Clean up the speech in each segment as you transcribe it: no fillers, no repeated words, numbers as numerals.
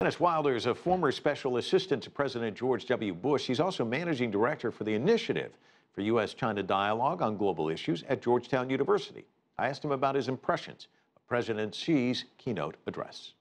Dennis Wilder is a former special assistant to President George W. Bush. He's also managing director for the Initiative for U.S. China Dialogue on Global Issues at Georgetown University. I asked him about his impressions of President Xi's keynote address.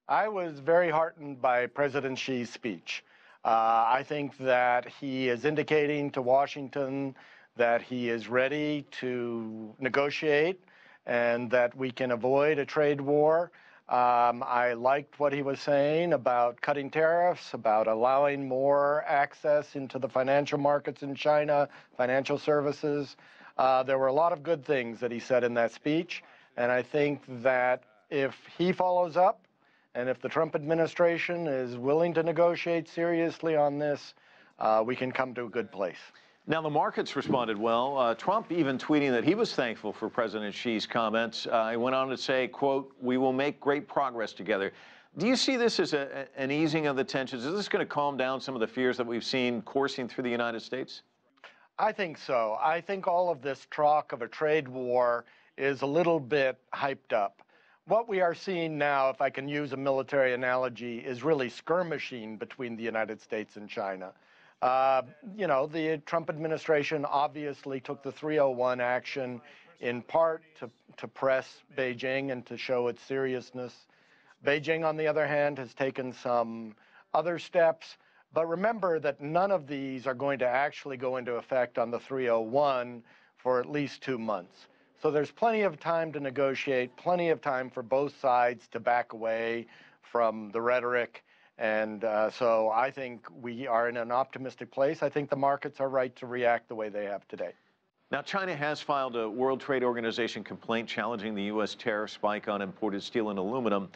I was very heartened by President Xi's speech. I think that he is indicating to Washington that he is ready to negotiate and that we can avoid a trade war. I liked what he was saying about cutting tariffs, about allowing more access into the financial markets in China, financial services. There were a lot of good things that he said in that speech, and I think that if he follows up, and if the Trump administration is willing to negotiate seriously on this, we can come to a good place. Now, the markets responded well. Trump even tweeting that he was thankful for President Xi's comments. He went on to say, quote, "We will make great progress together." Do you see this as an easing of the tensions? Is this going to calm down some of the fears that we've seen coursing through the United States? I think so. I think all of this talk of a trade war is a little bit hyped up. What we are seeing now, if I can use a military analogy, is really skirmishing between the United States and China. The Trump administration obviously took the 301 action in part to press Beijing and to show its seriousness. Beijing, on the other hand, has taken some other steps. But remember that none of these are going to actually go into effect on the 301 for at least 2 months. So there's plenty of time to negotiate, plenty of time for both sides to back away from the rhetoric. And so I think we are in an optimistic place. I think the markets are right to react the way they have today. Now, China has filed a World Trade Organization complaint challenging the U.S. tariff spike on imported steel and aluminum.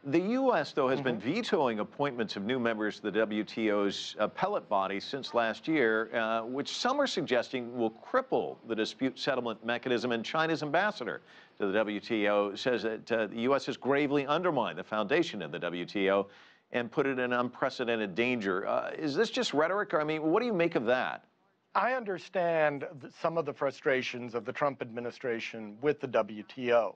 The U.S., though, has been vetoing appointments of new members of the WTO's appellate body since last year, which some are suggesting will cripple the dispute settlement mechanism. And China's ambassador to the WTO says that the U.S. has gravely undermined the foundation of the WTO and put it in unprecedented danger. Is this just rhetoric? Or, I mean, what do you make of that? I understand some of the frustrations of the Trump administration with the WTO.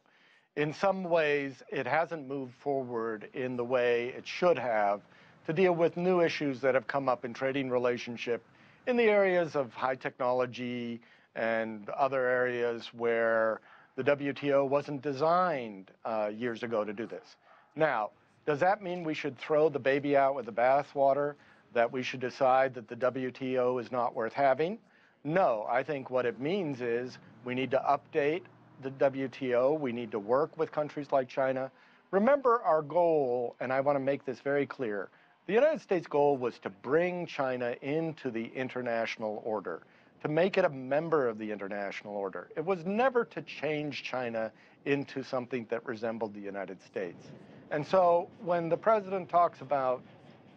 In some ways, it hasn't moved forward in the way it should have to deal with new issues that have come up in trading relationship in the areas of high technology and other areas where the WTO wasn't designed years ago to do this. Now, does that mean we should throw the baby out with the bathwater, that we should decide that the WTO is not worth having? No, I think what it means is we need to update the WTO. We need to work with countries like China. Remember our goal, and I want to make this very clear, the United States' goal was to bring China into the international order, to make it a member of the international order. It was never to change China into something that resembled the United States. And so when the president talks about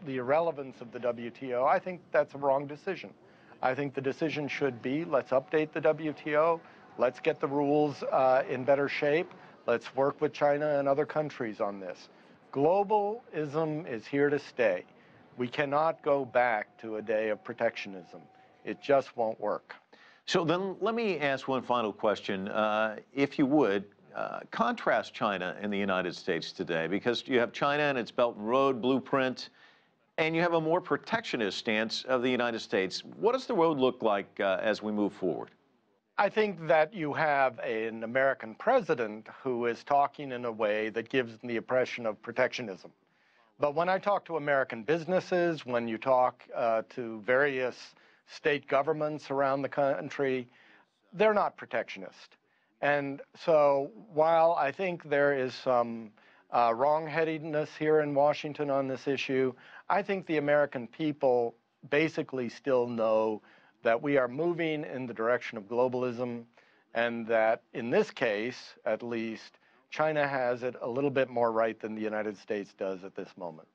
the irrelevance of the WTO, I think that's a wrong decision. I think the decision should be, let's update the WTO, let's get the rules in better shape, let's work with China and other countries on this. Globalism is here to stay. We cannot go back to a day of protectionism. It just won't work. So then let me ask one final question. If you would, contrast China and the United States today, because you have China and its Belt and Road blueprint, and you have a more protectionist stance of the United States. What does the road look like as we move forward? I think that you have an American president who is talking in a way that gives the impression of protectionism. But when I talk to American businesses, when you talk to various state governments around the country, they're not protectionist. And so while I think there is some wrong-headedness here in Washington on this issue, I think the American people basically still know that we are moving in the direction of globalism, and that in this case, at least, China has it a little bit more right than the United States does at this moment.